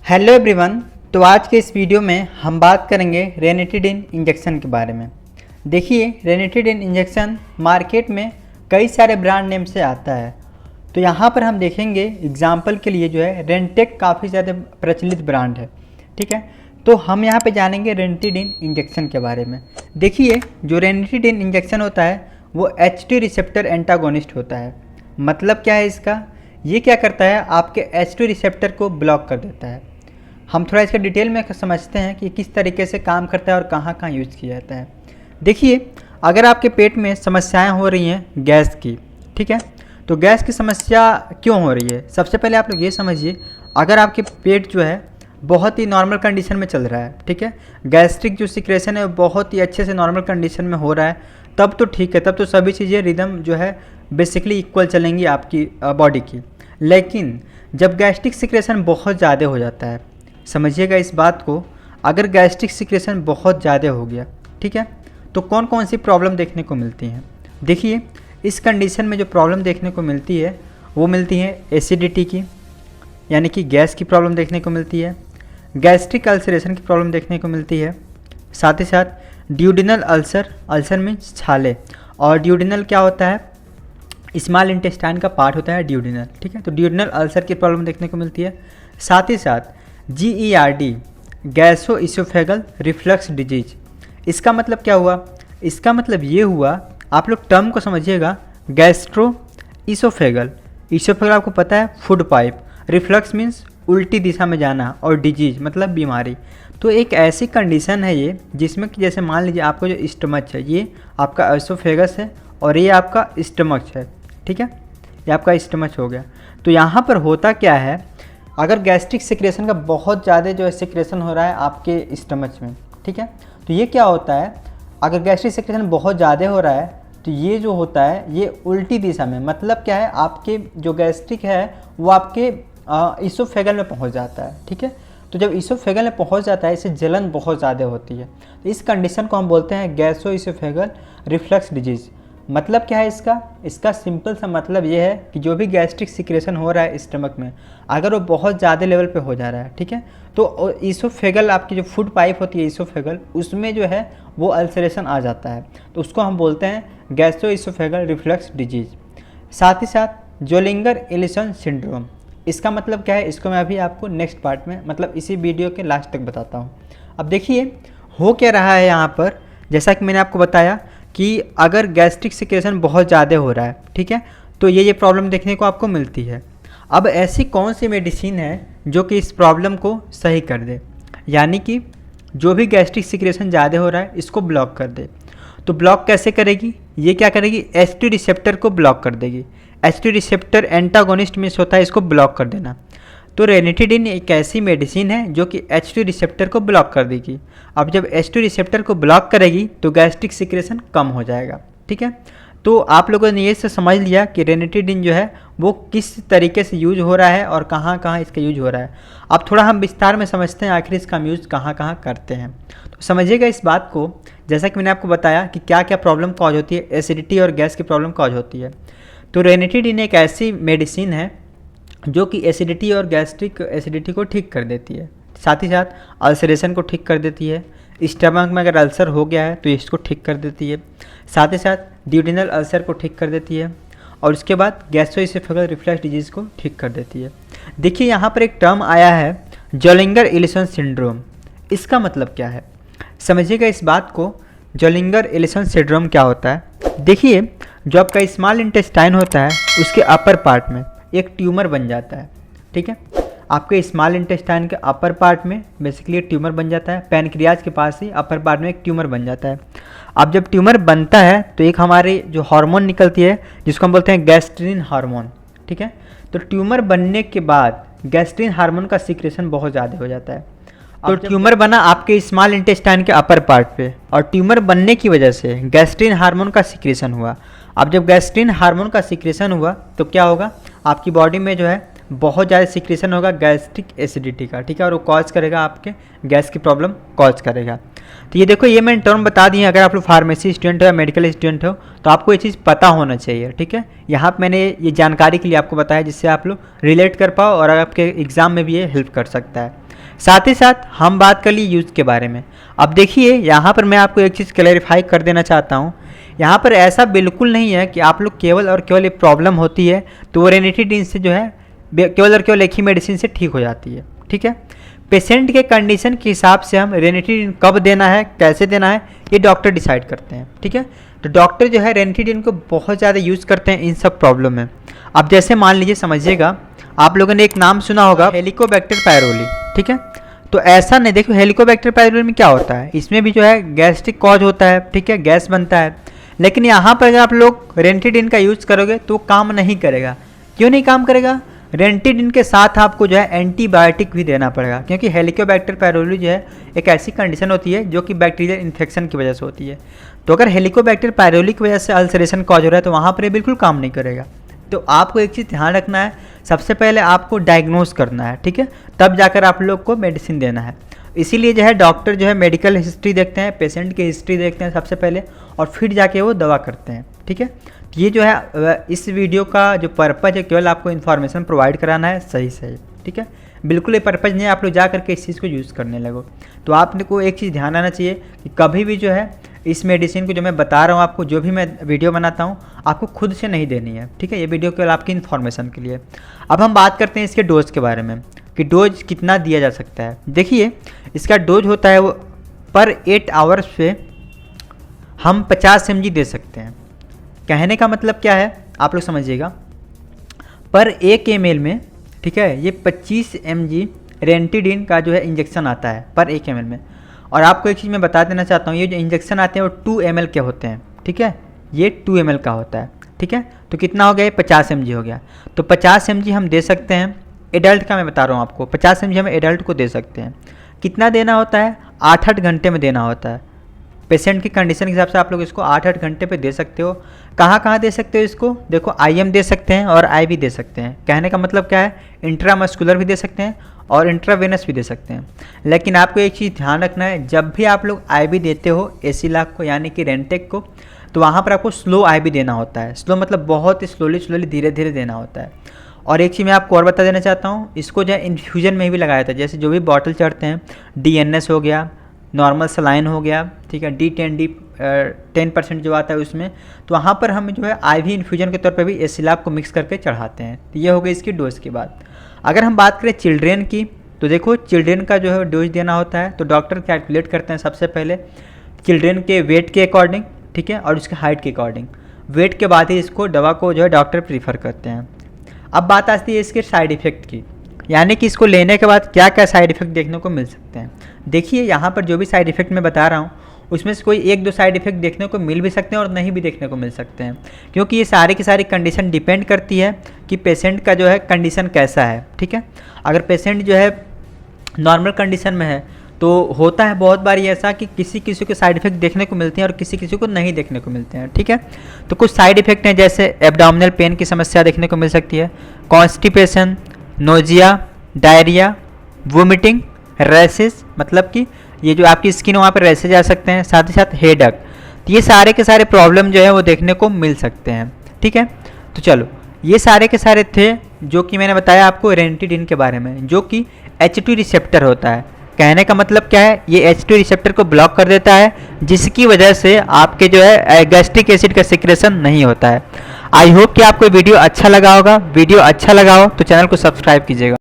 Hello everyone. तो आज के इस वीडियो में हम बात करेंगे रेनिटिडिन इंजेक्शन के बारे में। देखिए, रेनिटिडिन इंजेक्शन मार्केट में कई सारे ब्रांड नेम से आता है। तो यहाँ पर हम देखेंगे एग्जाम्पल के लिए जो है रेनटेक काफ़ी ज़्यादा प्रचलित ब्रांड है। ठीक है, तो हम यहाँ पे जानेंगे रेनिटिडिन इंजेक्शन के बारे में। देखिए, जो रेनिटिडिन इंजेक्शन होता है वो H2 रिसेप्टर एंटागोनिस्ट होता है। मतलब क्या है इसका? ये क्या करता है, आपके H2 रिसेप्टर को ब्लॉक कर देता है। हम थोड़ा इसका डिटेल में समझते हैं कि किस तरीके से काम करता है और कहाँ कहाँ यूज़ किया जाता है। देखिए, अगर आपके पेट में समस्याएं हो रही हैं गैस की, ठीक है, तो गैस की समस्या क्यों हो रही है? सबसे पहले आप लोग ये समझिए, अगर आपके पेट जो है बहुत ही नॉर्मल कंडीशन में चल रहा है, ठीक है, गैस्ट्रिक जो सिक्रेशन है बहुत ही अच्छे से नॉर्मल कंडीशन में हो रहा है, तब तो ठीक है, तब तो सभी चीज़ें रिदम जो है बेसिकली इक्वल चलेंगी आपकी बॉडी की। लेकिन जब गैस्ट्रिक सिक्रेशन बहुत ज़्यादा हो जाता है, समझिएगा इस बात को, अगर गैस्ट्रिक सिक्रेशन बहुत ज़्यादा हो गया, ठीक है, तो कौन कौन सी प्रॉब्लम देखने को मिलती हैं? देखिए, इस कंडीशन में जो प्रॉब्लम देखने को मिलती है वो मिलती है एसिडिटी की, यानी कि गैस की प्रॉब्लम देखने को मिलती है, गैस्ट्रिक अल्सरेशन की प्रॉब्लम देखने को मिलती है, साथ ही साथ ड्यूडिनल अल्सर, अल्सर मीन्स छाले, और ड्यूडिनल क्या होता है? स्मॉल इंटेस्टाइन का पार्ट होता है ड्यूडिनल, ठीक है, तो ड्यूडिनल अल्सर की प्रॉब्लम देखने को मिलती है। साथ ही साथ GERD, गैसो इसोफेगल रिफ्लक्स डिजीज। इसका मतलब क्या हुआ? इसका मतलब ये हुआ, आप लोग टर्म को समझिएगा, गैस्ट्रो इसोफेगल, इसोफेगल आपको पता है फूड पाइप, रिफ्लक्स मीन्स उल्टी दिशा में जाना, और डिजीज मतलब बीमारी। तो एक ऐसी कंडीशन है ये जिसमें कि जैसे मान लीजिए आपका जो स्टमच है ये आपका इसोफेगस है और ये आपका स्टमच है, ठीक है, ये आपका स्टमच हो गया। तो यहाँ पर होता क्या है, अगर गैस्ट्रिक सिक्रेशन का बहुत ज़्यादा जो है सिक्रेशन हो रहा है आपके स्टमच में, ठीक है, तो ये क्या होता है, अगर गैस्ट्रिक सिक्रेशन बहुत ज़्यादा हो रहा है तो ये जो होता है ये उल्टी दिशा में, मतलब क्या है, आपके जो गैस्ट्रिक है वो आपके इसोफेगल में पहुंच जाता है, ठीक है। तो जब इसोफेगल में पहुंच जाता है इससे जलन बहुत ज़्यादा होती है, तो इस कंडीशन को हम बोलते हैं गैसो इसोफेगल रिफ्लक्स डिजीज़। मतलब क्या है इसका? इसका सिंपल सा मतलब ये है कि जो भी गैस्ट्रिक सिक्रेशन हो रहा है स्टमक में, अगर वो बहुत ज़्यादा लेवल पे हो जा रहा है, ठीक है, तो इसोफेगल आपकी जो फूड पाइप होती है इसोफेगल, उसमें जो है वो अल्सरेशन आ जाता है, तो उसको हम बोलते हैं गैस्ट्रो इसोफेगल रिफ्लक्स डिजीज़। साथ ही साथ जोलिंगर एलिसन सिंड्रोम, इसका मतलब क्या है, इसको मैं अभी आपको नेक्स्ट पार्ट में, मतलब इसी वीडियो के लास्ट तक बताता हूँ। अब देखिए हो क्या रहा है यहाँ पर, जैसा कि मैंने आपको बताया कि अगर गैस्ट्रिक सिक्रेशन बहुत ज़्यादा हो रहा है, ठीक है, तो ये प्रॉब्लम देखने को आपको मिलती है। अब ऐसी कौन सी मेडिसिन है जो कि इस प्रॉब्लम को सही कर दे, यानी कि जो भी गैस्ट्रिक सिक्रेशन ज़्यादा हो रहा है इसको ब्लॉक कर दे। तो ब्लॉक कैसे करेगी? ये क्या करेगी, H2 रिसेप्टर को ब्लॉक कर देगी। H2 रिसेप्टर एंटागोनिस्ट मीन्स होता है इसको ब्लॉक कर देना। तो रेनिटिडिन एक ऐसी मेडिसिन है जो कि H2 रिसेप्टर को ब्लॉक कर देगी। अब जब H2 रिसेप्टर को ब्लॉक करेगी तो गैस्ट्रिक सिक्रेशन कम हो जाएगा, ठीक है। तो आप लोगों ने ये से समझ लिया कि रेनिटिडिन जो है वो किस तरीके से यूज हो रहा है और कहाँ कहाँ इसका यूज हो रहा है। अब थोड़ा हम विस्तार में समझते हैं आखिर इसका हम यूज़ कहाँ कहाँ करते हैं। तो समझिएगा इस बात को, जैसा कि मैंने आपको बताया कि क्या क्या प्रॉब्लम कॉज होती है, एसिडिटी और गैस की प्रॉब्लम कॉज होती है। तो रेनिटिडिन एक ऐसी मेडिसिन है जो कि एसिडिटी और गैस्ट्रिक एसिडिटी को ठीक कर देती है, साथ ही साथ अल्सरेशन को ठीक कर देती है। स्टमक में अगर अल्सर हो गया है तो इसको ठीक कर देती है, साथ ही साथ ड्यूडिनल अल्सर को ठीक कर देती है, और उसके बाद गैस्ट्रोइसोफेगल रिफ्लक्स डिजीज़ को ठीक कर देती है। देखिए यहाँ पर एक टर्म आया है जोलिंगर एलिसन सिंड्रोम। इसका मतलब क्या है, समझिएगा इस बात को। जोलिंगर एलिसन सिंड्रोम क्या होता है? देखिए, जो आपका स्मॉल इंटेस्टाइन होता है उसके अपर पार्ट में एक ट्यूमर बन जाता है, ठीक है, आपके स्मॉल इंटेस्टाइन के अपर पार्ट में बेसिकली ट्यूमर बन जाता है। पैनक्रियाज के पास ही अपर पार्ट में एक ट्यूमर बन जाता है। अब जब ट्यूमर बनता है तो एक हमारे जो हार्मोन निकलती है जिसको हम बोलते हैं गैस्ट्रिन हार्मोन, ठीक है। तो ट्यूमर बनने के बाद गैस्ट्रिन हार्मोन का सिक्रेशन बहुत ज़्यादा हो जाता है। तो ट्यूमर बना आपके स्मॉल इंटेस्टाइन के अपर पार्ट पे, और ट्यूमर बनने की वजह से गैस्ट्रिन हार्मोन का सिक्रेशन हुआ। अब जब गैस्ट्रिन हार्मोन का सिक्रेशन हुआ तो क्या होगा, आपकी बॉडी में जो है बहुत ज़्यादा सिक्रेशन होगा गैस्ट्रिक एसिडिटी का, ठीक है, और वो कॉज करेगा आपके गैस की प्रॉब्लम कॉज करेगा। तो ये देखो, ये मैंने टर्म बता दी है। अगर आप लोग फार्मेसी स्टूडेंट हो या मेडिकल स्टूडेंट हो तो आपको ये चीज़ पता होना चाहिए, ठीक है। यहाँ पर मैंने ये जानकारी के लिए आपको बताया जिससे आप लोग रिलेट कर पाओ और आपके एग्ज़ाम में भी ये हेल्प कर सकता है। साथ ही साथ हम बात कर लिए यूज़ के बारे में। अब देखिए यहाँ पर मैं आपको एक चीज़ क्लैरिफाई कर देना चाहता हूँ, यहाँ पर ऐसा बिल्कुल नहीं है कि आप लोग केवल और केवल एक प्रॉब्लम होती है तो वो रेनिटिडिन से जो है केवल और केवल एक ही मेडिसिन से ठीक हो जाती है। ठीक है, पेशेंट के कंडीशन के हिसाब से हम रेनिटिडिन कब देना है, कैसे देना है, ये डॉक्टर डिसाइड करते हैं। ठीक है, तो डॉक्टर जो है रेनिटिडिन को बहुत ज़्यादा यूज़ करते हैं इन सब प्रॉब्लम में। अब जैसे मान लीजिए, समझिएगा, आप लोगों ने एक नाम सुना होगा हेलिकोबैक्टर पायरोली। ठीक है, तो ऐसा नहीं, देखो हेलिकोबैक्टर पायरोली में क्या होता है, इसमें भी जो है गैस्ट्रिक कॉज होता है। ठीक है, गैस बनता है, लेकिन यहाँ पर अगर आप लोग रेनिटिडिन का यूज़ करोगे तो काम नहीं करेगा। क्यों नहीं काम करेगा? रेनिटिडिन के साथ आपको जो है एंटीबायोटिक भी देना पड़ेगा, क्योंकि हेलिकोबैक्टर पायरोली जो है एक ऐसी कंडीशन होती है जो कि बैक्टीरियल इन्फेक्शन की वजह से होती है। तो अगर हेलिकोबैक्टर पायरोली की वजह से अल्सरेशन कॉज हो रहा है तो वहाँ पर ये बिल्कुल काम नहीं करेगा। तो आपको एक चीज़ ध्यान रखना है, सबसे पहले आपको डायग्नोज करना है। ठीक है, तब जाकर आप लोग को मेडिसिन देना है। इसीलिए जो है डॉक्टर जो है मेडिकल हिस्ट्री देखते हैं, पेशेंट की हिस्ट्री देखते हैं सबसे पहले, और फिर जाके वो दवा करते हैं। ठीक है, तो ये जो है इस वीडियो का जो पर्पज़ है केवल आपको इन्फॉर्मेशन प्रोवाइड कराना है, सही। ठीक है, बिल्कुल ये पर्पज़ नहीं है आप लोग जा करके इस चीज़ को यूज़ करने लगो। तो आपने को एक चीज़ ध्यान आना चाहिए कि कभी भी जो है इस मेडिसिन को जो मैं बता रहा हूँ आपको, जो भी मैं वीडियो बनाता हूँ, आपको खुद से नहीं देनी है। ठीक है, ये वीडियो केवल आपकी इन्फॉर्मेशन के लिए। अब हम बात करते हैं इसके डोज के बारे में कि डोज कितना दिया जा सकता है। देखिए, इसका डोज होता है वो पर 8 आवर्स पे हम 50 mg दे सकते हैं। कहने का मतलब क्या है आप लोग समझिएगा, पर 1 ml में, ठीक है, ये 25 mg रेनिटिडिन का जो है इंजेक्शन आता है पर 1 ml में। और आपको एक चीज़ मैं बता देना चाहता हूँ, ये जो इंजेक्शन आते हैं वो 2 ml के होते हैं। ठीक है, ये 2 ml का होता है। ठीक है, तो कितना हो गया, ये 50 mg हो गया। तो 50 mg हम दे सकते हैं, एडल्ट का मैं बता रहा हूँ आपको, 50 mg हम एडल्ट को दे सकते हैं। कितना देना होता है, 8-8 घंटे में देना होता है। पेशेंट की कंडीशन के हिसाब से आप लोग इसको 8-8 घंटे पे दे सकते हो। कहाँ कहाँ दे सकते हो इसको, देखो IM दे सकते हैं और IV दे सकते हैं। कहने का मतलब क्या है, इंट्रामस्कुलर भी दे सकते हैं और इंट्रावेनस भी दे सकते हैं। लेकिन आपको एक चीज़ ध्यान रखना है, जब भी आप लोग IV देते हो एसिलाक को यानी कि रेंटेक को, तो वहाँ पर आपको स्लो IV देना होता है। स्लो मतलब बहुत ही स्लोली धीरे धीरे देना होता है। और एक चीज़ मैं आपको और बता देना चाहता हूँ, इसको जो है इन्फ्यूजन में भी लगाया था, जैसे जो भी बॉटल चढ़ते हैं, DNS हो गया, नॉर्मल सलाइन हो गया, ठीक है, D10 10% जो आता है उसमें, तो वहाँ पर हम जो है IV इन्फ्यूजन के तौर पे भी एसिलाक को मिक्स करके चढ़ाते हैं। तो ये हो गई इसकी डोज की बात। अगर हम बात करें चिल्ड्रेन की, तो देखो चिल्ड्रेन का जो है डोज देना होता है, तो डॉक्टर कैलकुलेट करते हैं सबसे पहले चिल्ड्रेन के वेट के अकॉर्डिंग, ठीक है, और उसके हाइट के अकॉर्डिंग। वेट के बाद ही इसको दवा को जो है डॉक्टर प्रीफर करते हैं। अब बात आती है इसके साइड इफ़ेक्ट की, यानी कि इसको लेने के बाद क्या क्या साइड इफ़ेक्ट देखने को मिल सकते हैं। देखिए, यहाँ पर जो भी साइड इफ़ेक्ट मैं बता रहा हूँ उसमें से कोई 1-2 साइड इफ़ेक्ट देखने को मिल भी सकते हैं और नहीं भी देखने को मिल सकते हैं, क्योंकि ये सारी की सारी कंडीशन डिपेंड करती है कि पेशेंट का जो है कंडीशन कैसा है। ठीक है, अगर पेशेंट जो है नॉर्मल कंडीशन में है तो होता है बहुत बार ऐसा कि किसी किसी को साइड इफ़ेक्ट देखने को मिलते हैं और किसी किसी को नहीं देखने को मिलते हैं। ठीक है, तो कुछ साइड इफ़ेक्ट हैं, जैसे एब्डोमिनल पेन की समस्या देखने को मिल सकती है, constipation, nausea, diarrhoea, vomiting, rashes, मतलब कि ये जो आपकी स्किन वहाँ पर रैसेज आ सकते हैं, साथ ही साथ हेडक। तो ये सारे के सारे प्रॉब्लम जो है वो देखने को मिल सकते हैं। ठीक है, तो चलो ये सारे के सारे थे जो कि मैंने बताया आपको रेनिटिडिन के बारे में, जो कि H2 रिसेप्टर होता है। कहने का मतलब क्या है, ये H2 रिसेप्टर को ब्लॉक कर देता है, जिसकी वजह से आपके जो है गैस्ट्रिक एसिड का सिक्रेशन नहीं होता है। आई होप कि आपको वीडियो अच्छा लगा होगा। वीडियो अच्छा लगा हो तो चैनल को सब्सक्राइब कीजिएगा।